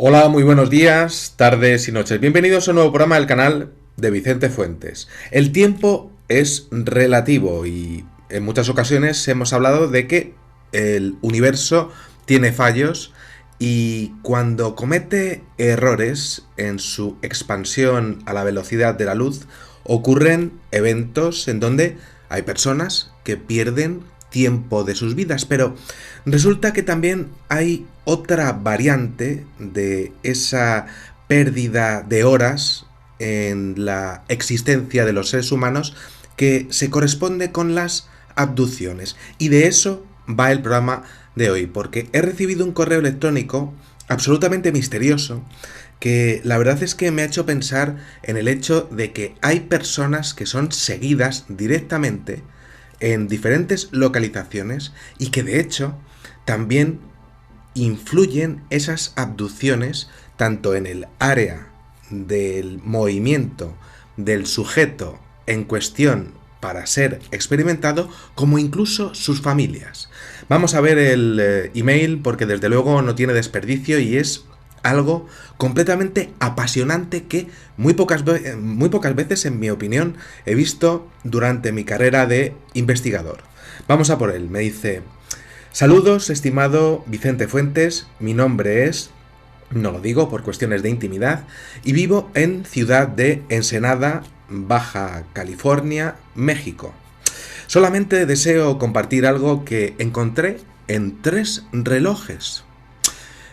Hola, muy buenos días, tardes y noches. Bienvenidos a un nuevo programa del canal de Vicente Fuentes. El tiempo es relativo y en muchas ocasiones hemos hablado de que el universo tiene fallos y cuando comete errores en su expansión a la velocidad de la luz, ocurren eventos en donde hay personas que pierden tiempo de sus vidas, pero resulta que también hay otra variante de esa pérdida de horas en la existencia de los seres humanos que se corresponde con las abducciones. Y de eso va el programa de hoy, porque he recibido un correo electrónico absolutamente misterioso que la verdad es que me ha hecho pensar en el hecho de que hay personas que son seguidas directamente en diferentes localizaciones y que de hecho también influyen esas abducciones tanto en el área del movimiento del sujeto en cuestión para ser experimentado, como incluso sus familias. Vamos a ver el email porque desde luego no tiene desperdicio y es algo completamente apasionante que muy pocas veces, en mi opinión, he visto durante mi carrera de investigador. Vamos a por él. Me dice: saludos, estimado Vicente Fuentes, mi nombre es, no lo digo por cuestiones de intimidad, y vivo en ciudad de Ensenada, Baja California, México. Solamente deseo compartir algo que encontré en 3 relojes.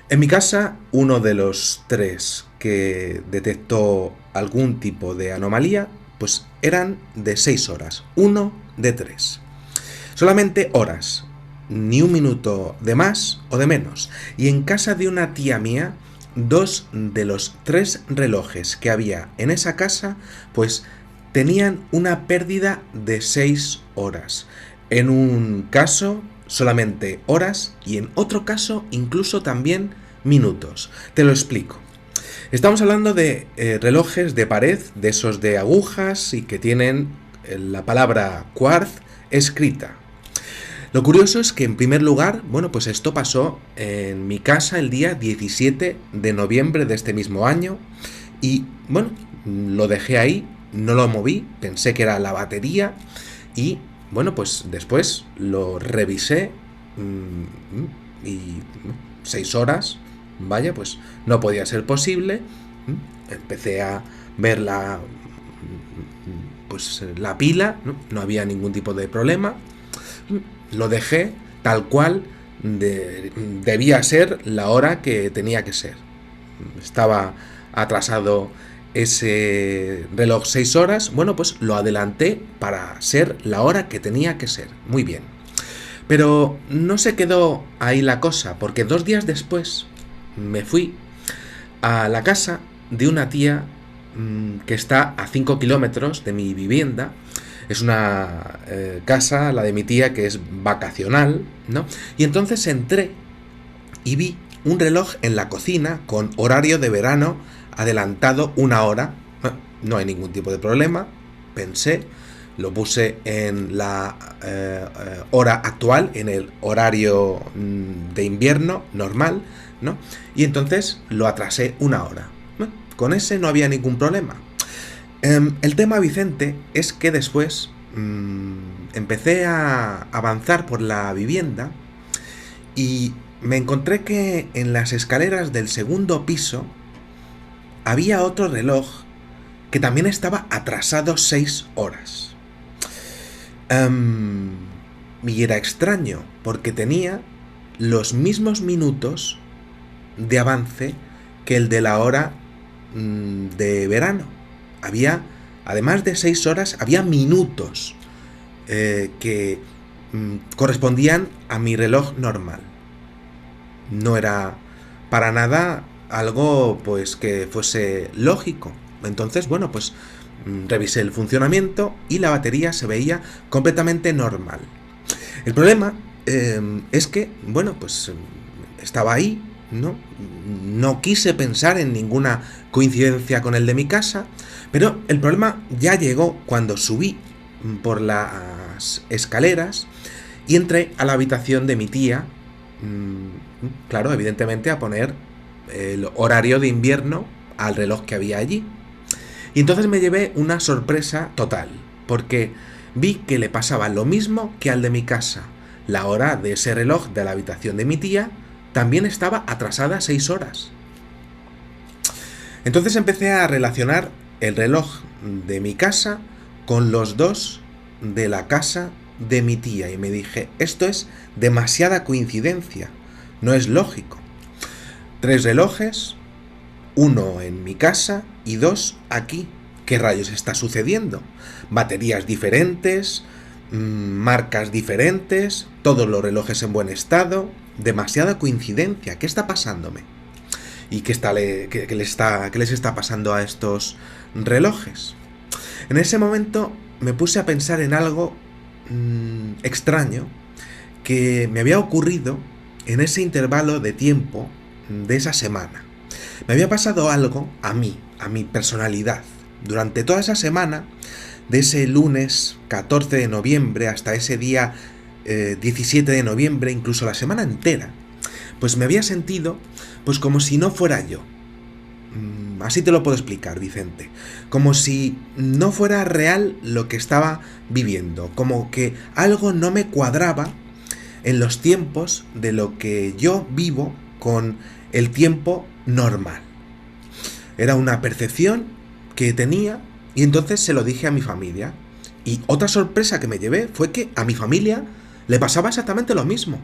En mi casa, uno de los 3 que detectó algún tipo de anomalía, pues eran de 6 horas, uno de 3. Solamente horas, ni un minuto de más o de menos. Y en casa de una tía mía, 2 de los 3 relojes que había en esa casa, pues tenían una pérdida de 6 horas. En un caso, solamente horas y en otro caso, incluso también minutos. Te lo explico. Estamos hablando de relojes de pared, de esos de agujas y que tienen la palabra quartz escrita. Lo curioso es que en primer lugar, bueno, pues esto pasó en mi casa el día 17 de noviembre de este mismo año y bueno, lo dejé ahí, no lo moví, pensé que era la batería y bueno, pues después lo revisé y 6 horas, vaya, pues no podía ser posible. Empecé a ver la pila, no había ningún tipo de problema. Lo dejé tal cual debía ser la hora que tenía que ser. Estaba atrasado ese reloj 6 horas, bueno, pues lo adelanté para ser la hora que tenía que ser. Muy bien. Pero no se quedó ahí la cosa, porque 2 días después me fui a la casa de una tía que está a 5 kilómetros de mi vivienda. Es una casa, la de mi tía, que es vacacional, ¿no? Y entonces entré y vi un reloj en la cocina con horario de verano adelantado 1 hora. No hay ningún tipo de problema, pensé. Lo puse en la hora actual, en el horario de invierno normal, ¿no? Y entonces lo atrasé 1 hora. Con ese no había ningún problema. El tema, Vicente, es que después empecé a avanzar por la vivienda y me encontré que en las escaleras del segundo piso había otro reloj que también estaba atrasado 6 horas. Y era extraño porque tenía los mismos minutos de avance que el de la hora de verano. Había, además de 6 horas, había minutos que correspondían a mi reloj normal. No era para nada algo pues que fuese lógico. Entonces, bueno, pues revisé el funcionamiento y la batería se veía completamente normal. El problema es que, bueno, pues estaba ahí, ¿no? No quise pensar en ninguna coincidencia con el de mi casa, pero el problema ya llegó cuando subí por las escaleras y entré a la habitación de mi tía, claro, evidentemente a poner el horario de invierno al reloj que había allí. Y entonces me llevé una sorpresa total, porque vi que le pasaba lo mismo que al de mi casa. La hora de ese reloj de la habitación de mi tía también estaba atrasada 6 horas. Entonces empecé a relacionar el reloj de mi casa con los dos de la casa de mi tía y me dije, esto es demasiada coincidencia, no es lógico. 3 relojes, 1 en mi casa y 2 aquí. ¿Qué rayos está sucediendo? Baterías diferentes, marcas diferentes, todos los relojes en buen estado. Demasiada coincidencia. ¿Qué está pasándome? ¿Y qué les está pasando a estos relojes? En ese momento me puse a pensar en algo extraño que me había ocurrido en ese intervalo de tiempo de esa semana. Me había pasado algo a mi personalidad. Durante toda esa semana, de ese lunes 14 de noviembre hasta ese día 17 de noviembre, incluso la semana entera, pues me había sentido pues como si no fuera yo. Así te lo puedo explicar, Vicente. Como si no fuera real lo que estaba viviendo. Como que algo no me cuadraba en los tiempos de lo que yo vivo con el tiempo normal. Era una percepción que tenía y entonces se lo dije a mi familia. Y otra sorpresa que me llevé fue que a mi familia le pasaba exactamente lo mismo.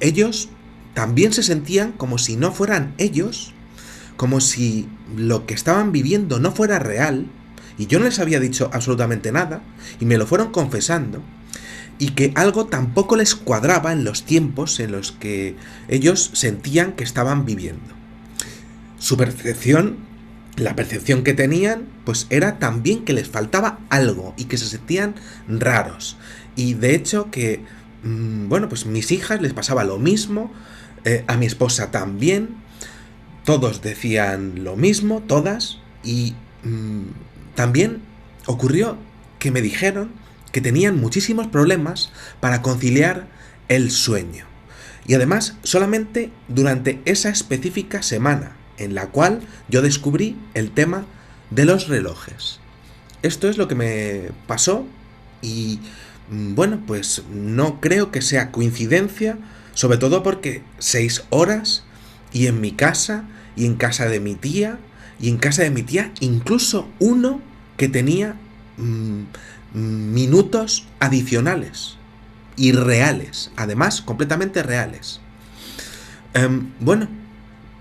Ellos también se sentían como si no fueran ellos, como si lo que estaban viviendo no fuera real, y yo no les había dicho absolutamente nada, y me lo fueron confesando, y que algo tampoco les cuadraba en los tiempos en los que ellos sentían que estaban viviendo. Su percepción, la percepción que tenían, pues era también que les faltaba algo, y que se sentían raros, y de hecho que pues mis hijas les pasaba lo mismo, a mi esposa también, todos decían lo mismo, todas, y también ocurrió que me dijeron que tenían muchísimos problemas para conciliar el sueño. Y además solamente durante esa específica semana, en la cual yo descubrí el tema de los relojes. Esto es lo que me pasó y pues no creo que sea coincidencia, sobre todo porque 6 horas y en mi casa y en casa de mi tía y en casa de mi tía incluso uno que tenía minutos adicionales y reales, además completamente reales.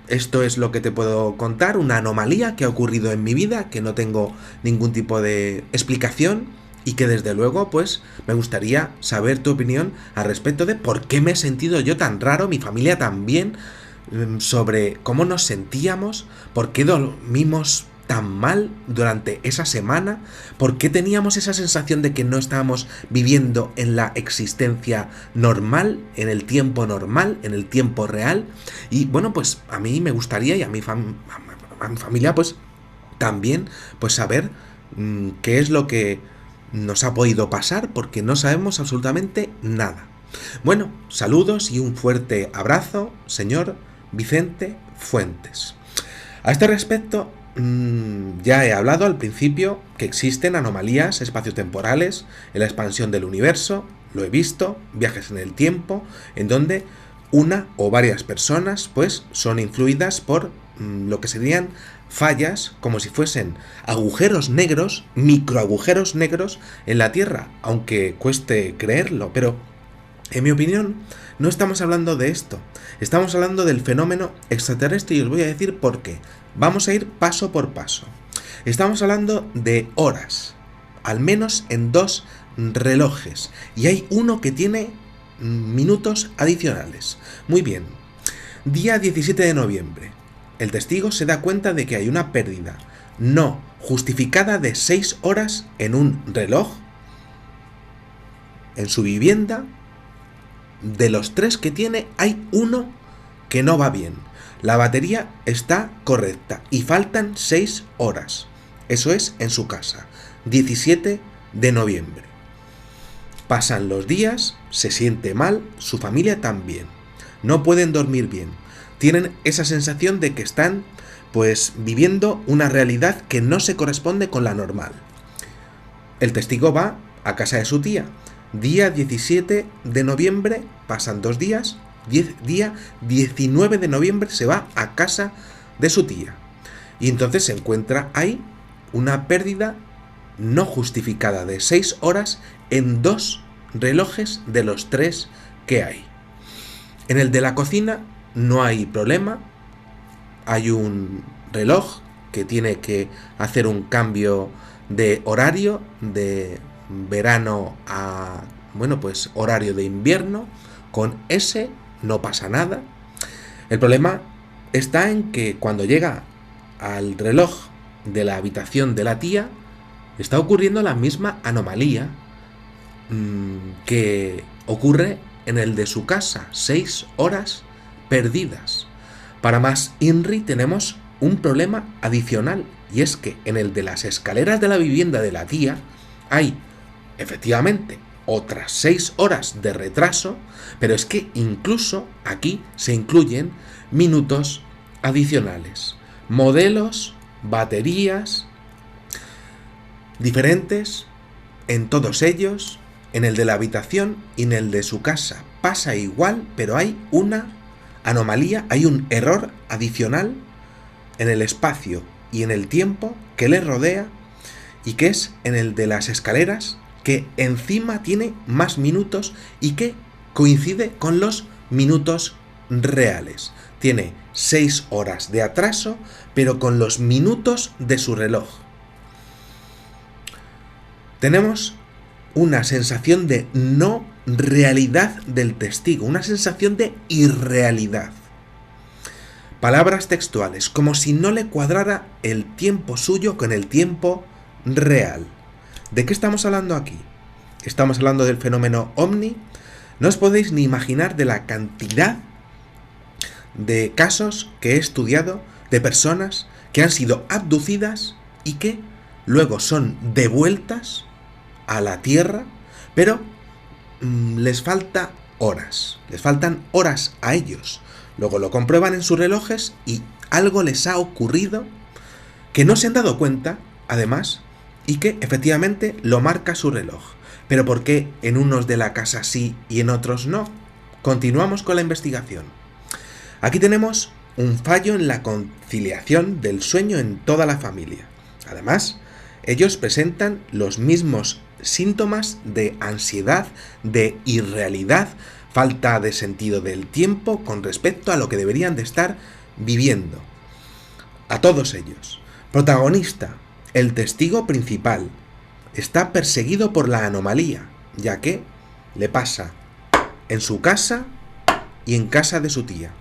Esto es lo que te puedo contar, una anomalía que ha ocurrido en mi vida, que no tengo ningún tipo de explicación y que desde luego pues me gustaría saber tu opinión al respecto de por qué me he sentido yo tan raro, mi familia también, sobre cómo nos sentíamos, por qué dormimos tan mal durante esa semana, por qué teníamos esa sensación de que no estábamos viviendo en la existencia normal, en el tiempo normal, en el tiempo real. Y pues a mí me gustaría y a mi familia pues también pues saber qué es lo que nos ha podido pasar, porque no sabemos absolutamente nada. Saludos y un fuerte abrazo, señor Vicente Fuentes. A este respecto, ya he hablado al principio que existen anomalías espaciotemporales en la expansión del universo, lo he visto, viajes en el tiempo, en donde una o varias personas pues son influidas por lo que serían fallas, como si fuesen agujeros negros, microagujeros negros en la Tierra, aunque cueste creerlo, pero en mi opinión no estamos hablando de esto, estamos hablando del fenómeno extraterrestre y os voy a decir por qué. Vamos a ir paso por paso. Estamos hablando de horas, al menos en 2 relojes, y hay uno que tiene minutos adicionales. Muy bien, día 17 de noviembre. El testigo se da cuenta de que hay una pérdida no justificada de 6 horas en un reloj en su vivienda. De los 3 que tiene, hay uno que no va bien. La batería está correcta y faltan 6 horas. Eso es en su casa, 17 de noviembre. Pasan los días, se siente mal, su familia también. No pueden dormir bien. tienen esa sensación de que están pues viviendo una realidad que no se corresponde con la normal. El testigo va a casa de su tía. Día 17 de noviembre, pasan 2 días, día 19 de noviembre se va a casa de su tía. Y entonces se encuentra ahí una pérdida no justificada de 6 horas en 2 relojes de los 3 que hay. En el de la cocina no hay problema. Hay un reloj que tiene que hacer un cambio de horario de verano a, pues horario de invierno. Con ese no pasa nada. El problema está en que cuando llega al reloj de la habitación de la tía, está ocurriendo la misma anomalía que ocurre en el de su casa, 6 horas perdidas. Para más INRI tenemos un problema adicional, y es que en el de las escaleras de la vivienda de la tía hay, efectivamente, otras 6 horas de retraso, pero es que incluso aquí se incluyen minutos adicionales, modelos, baterías diferentes en todos ellos. En el de la habitación y en el de su casa pasa igual, pero hay una anomalía, hay un error adicional en el espacio y en el tiempo que le rodea, y que es en el de las escaleras, que encima tiene más minutos y que coincide con los minutos reales. Tiene 6 horas de atraso, pero con los minutos de su reloj. Tenemos una sensación de no realidad del testigo, una sensación de irrealidad. Palabras textuales, como si no le cuadrara el tiempo suyo con el tiempo real. ¿De qué estamos hablando aquí? Estamos hablando del fenómeno OVNI. No os podéis ni imaginar de la cantidad de casos que he estudiado de personas que han sido abducidas y que luego son devueltas a la Tierra, pero les faltan horas a ellos. Luego lo comprueban en sus relojes y algo les ha ocurrido que no se han dado cuenta, además, y que efectivamente lo marca su reloj. Pero ¿por qué en unos de la casa sí y en otros no? Continuamos con la investigación. Aquí tenemos un fallo en la conciliación del sueño en toda la familia. Además, ellos presentan los mismos síntomas de ansiedad, de irrealidad, falta de sentido del tiempo con respecto a lo que deberían de estar viviendo. A todos ellos. Protagonista, el testigo principal, está perseguido por la anomalía, ya que le pasa en su casa y en casa de su tía.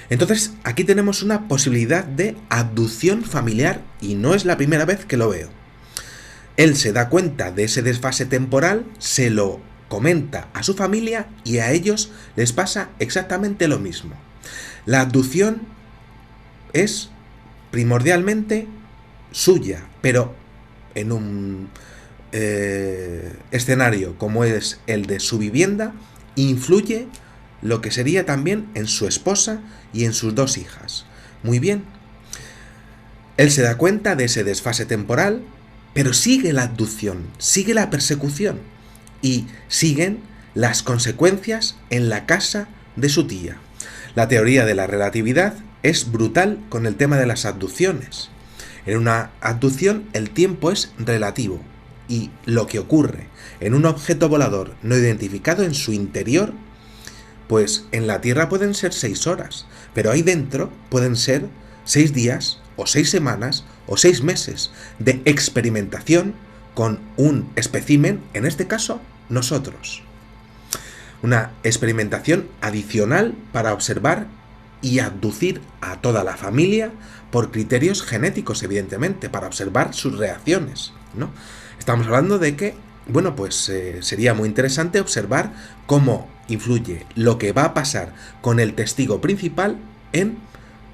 Entonces, aquí tenemos una posibilidad de abducción familiar y no es la primera vez que lo veo. Él se da cuenta de ese desfase temporal, se lo comenta a su familia y a ellos les pasa exactamente lo mismo. La abducción es primordialmente suya, pero en un escenario como es el de su vivienda, influye lo que sería también en su esposa y en sus 2 hijas. Muy bien. Él se da cuenta de ese desfase temporal, pero sigue la abducción, sigue la persecución y siguen las consecuencias en la casa de su tía. La teoría de la relatividad es brutal con el tema de las abducciones. En una abducción el tiempo es relativo y lo que ocurre en un objeto volador no identificado en su interior, pues en la Tierra pueden ser 6 horas, pero ahí dentro pueden ser 6 días o 6 semanas o 6 meses de experimentación con un espécimen, en este caso nosotros. Una experimentación adicional para observar y abducir a toda la familia por criterios genéticos, evidentemente, para observar sus reacciones, ¿no? Estamos hablando de que, sería muy interesante observar cómo influye lo que va a pasar con el testigo principal en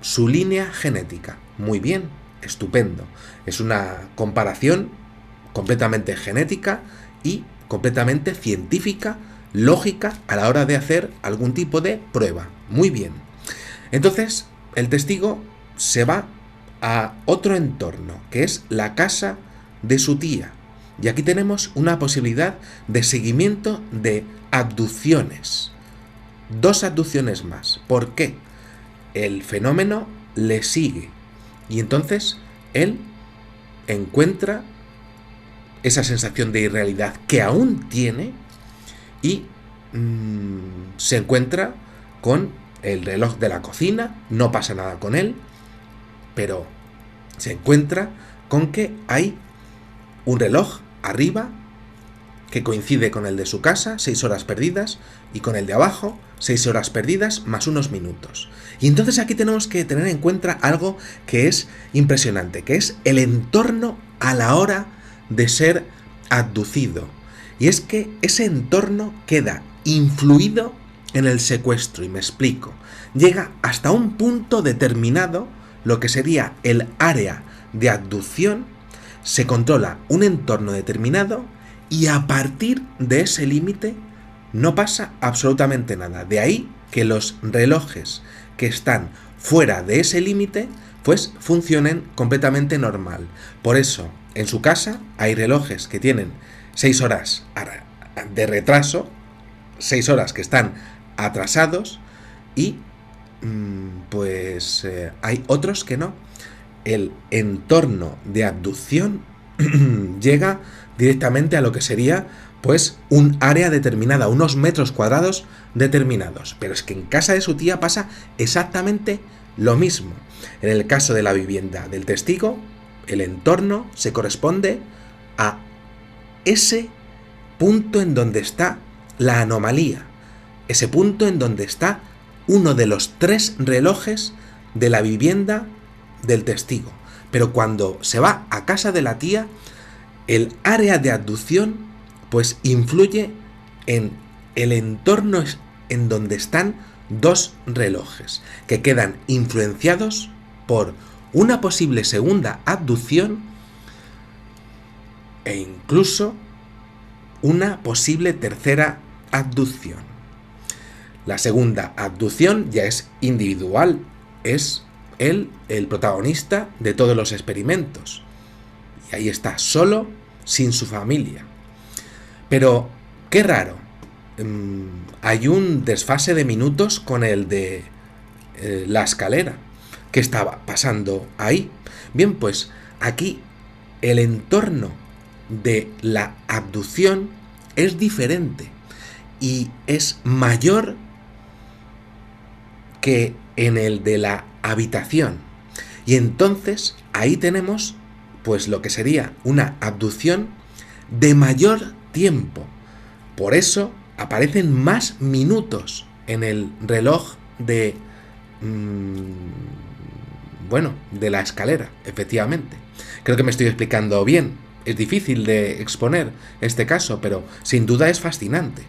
su línea genética. Muy bien, estupendo. Es una comparación completamente genética y completamente científica, lógica, a la hora de hacer algún tipo de prueba. Muy bien. Entonces, el testigo se va a otro entorno, que es la casa de su tía. Y aquí tenemos una posibilidad de seguimiento de abducciones. 2 abducciones más. ¿Por qué? El fenómeno le sigue. Y entonces él encuentra esa sensación de irrealidad que aún tiene y se encuentra con el reloj de la cocina, no pasa nada con él, pero se encuentra con que hay un reloj arriba que coincide con el de su casa, 6 horas perdidas, y con el de abajo, 6 horas perdidas más unos minutos. Y entonces aquí tenemos que tener en cuenta algo que es impresionante, que es el entorno a la hora de ser abducido. Y es que ese entorno queda influido en el secuestro, y me explico. Llega hasta un punto determinado, lo que sería el área de abducción, se controla un entorno determinado y a partir de ese límite no pasa absolutamente nada. De ahí que los relojes que están fuera de ese límite pues funcionen completamente normal. Por eso, en su casa hay relojes que tienen 6 horas de retraso, 6 horas que están atrasados y hay otros que no. El entorno de abducción llega directamente a lo que sería pues un área determinada, unos metros cuadrados determinados. Pero es que en casa de su tía pasa exactamente lo mismo. En el caso de la vivienda del testigo, el entorno se corresponde a ese punto en donde está la anomalía, ese punto en donde está uno de los 3 relojes de la vivienda del testigo. Pero cuando se va a casa de la tía, el área de abducción pues influye en el entorno en donde están 2 relojes que quedan influenciados por una posible segunda abducción e incluso una posible tercera abducción. La segunda abducción ya es individual, es él el protagonista de todos los experimentos. Y ahí está, solo, sin su familia. Pero, qué raro, hay un desfase de minutos con el de la escalera. ¿Qué estaba pasando ahí? Bien, pues aquí el entorno de la abducción es diferente y es mayor que en el de la habitación. Y entonces ahí tenemos pues lo que sería una abducción de mayor tiempo. Por eso aparecen más minutos en el reloj de de la escalera, efectivamente. Creo que me estoy explicando bien. Es difícil de exponer este caso, pero sin duda es fascinante.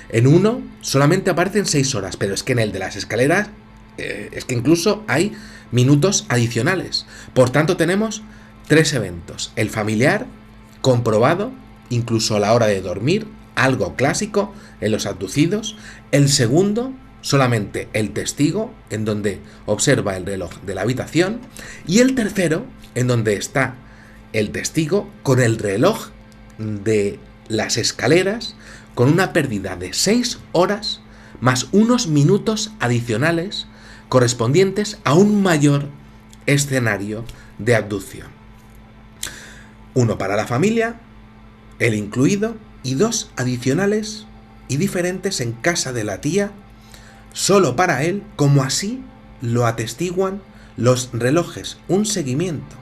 En uno solamente aparecen 6 horas, pero es que en el de las escaleras es que incluso hay minutos adicionales. Por tanto, tenemos 3 eventos. El familiar, comprobado, incluso a la hora de dormir, algo clásico en los abducidos. El segundo, solamente el testigo, en donde observa el reloj de la habitación. Y el tercero, en donde está el testigo con el reloj de las escaleras, con una pérdida de 6 horas más unos minutos adicionales correspondientes a un mayor escenario de abducción. 1 para la familia, el incluido, y 2 adicionales y diferentes en casa de la tía, solo para él, como así lo atestiguan los relojes, un seguimiento.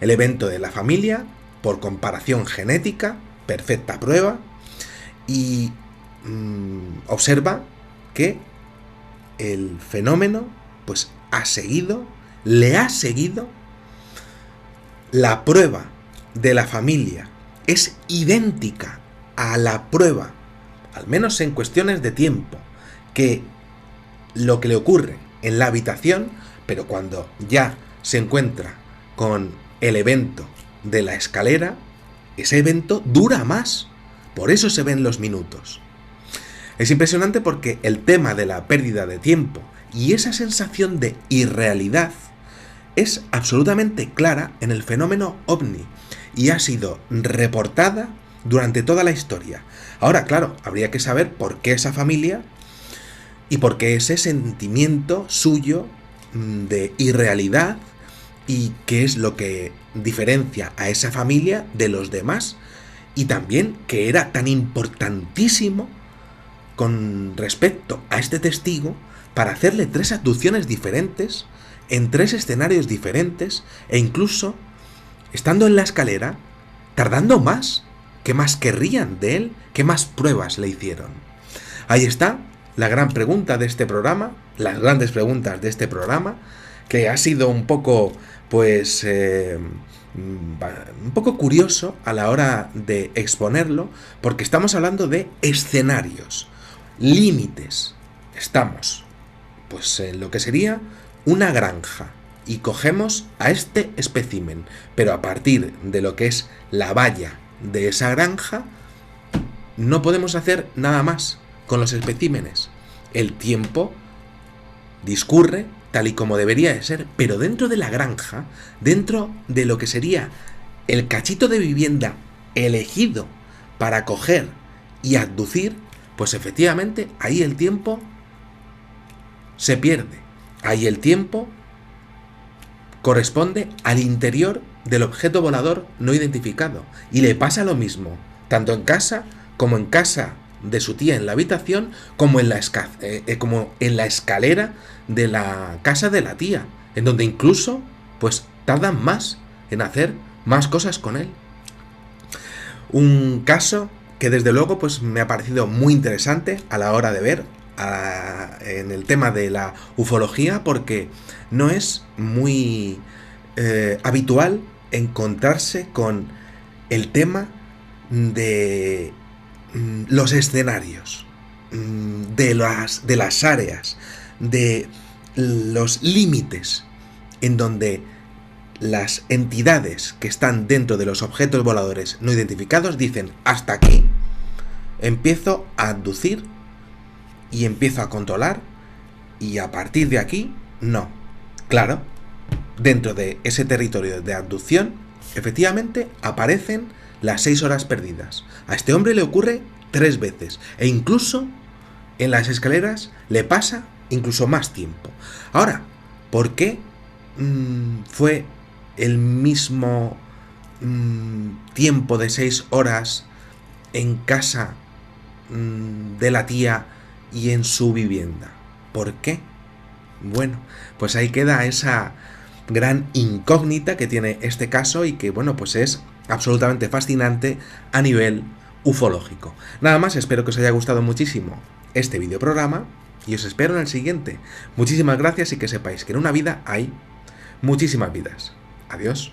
El evento de la familia, por comparación genética, perfecta prueba, y observa que el fenómeno pues le ha seguido. La prueba de la familia es idéntica a la prueba, al menos en cuestiones de tiempo, que lo que le ocurre en la habitación, pero cuando ya se encuentra con el evento de la escalera, ese evento dura más, por eso se ven los minutos. Es impresionante porque el tema de la pérdida de tiempo Y esa sensación de irrealidad es absolutamente clara en el fenómeno ovni y ha sido reportada durante toda la historia. Ahora, claro, habría que saber por qué esa familia y por qué ese sentimiento suyo de irrealidad y qué es lo que diferencia a esa familia de los demás, y también que era tan importantísimo con respecto a este testigo para hacerle 3 abducciones diferentes, en 3 escenarios diferentes, e incluso, estando en la escalera, tardando más. ¿Qué más querrían de él? ¿Qué más pruebas le hicieron? Ahí está la gran pregunta de este programa, las grandes preguntas de este programa, que ha sido un poco, pues, un poco curioso a la hora de exponerlo, porque estamos hablando de escenarios, límites. Estamos, pues, en lo que sería una granja, y cogemos a este espécimen, pero a partir de lo que es la valla de esa granja, no podemos hacer nada más con los especímenes. El tiempo discurre tal y como debería de ser, pero dentro de la granja, dentro de lo que sería el cachito de vivienda elegido para coger y abducir, pues efectivamente ahí el tiempo se pierde. Ahí el tiempo corresponde al interior del objeto volador no identificado. Y le pasa lo mismo, tanto en casa como en casa de su tía en la habitación, como en la escalera de la casa de la tía, en donde incluso pues tardan más en hacer más cosas con él. Un caso que desde luego pues me ha parecido muy interesante a la hora de ver en el tema de la ufología, porque no es muy habitual encontrarse con el tema de los escenarios, de las áreas, de los límites en donde las entidades que están dentro de los objetos voladores no identificados dicen: hasta aquí empiezo a abducir y empiezo a controlar, y a partir de aquí no. Claro, dentro de ese territorio de abducción efectivamente aparecen las 6 horas perdidas. A este hombre le ocurre 3 veces, e incluso en las escaleras le pasa incluso más tiempo. Ahora, ¿por qué fue el mismo tiempo de 6 horas en casa de la tía y en su vivienda? ¿Por qué? Bueno, pues ahí queda esa gran incógnita que tiene este caso, y que, bueno, pues es absolutamente fascinante a nivel ufológico. Nada más, espero que os haya gustado muchísimo este videoprograma y os espero en el siguiente. Muchísimas gracias, y que sepáis que en una vida hay muchísimas vidas. Adiós.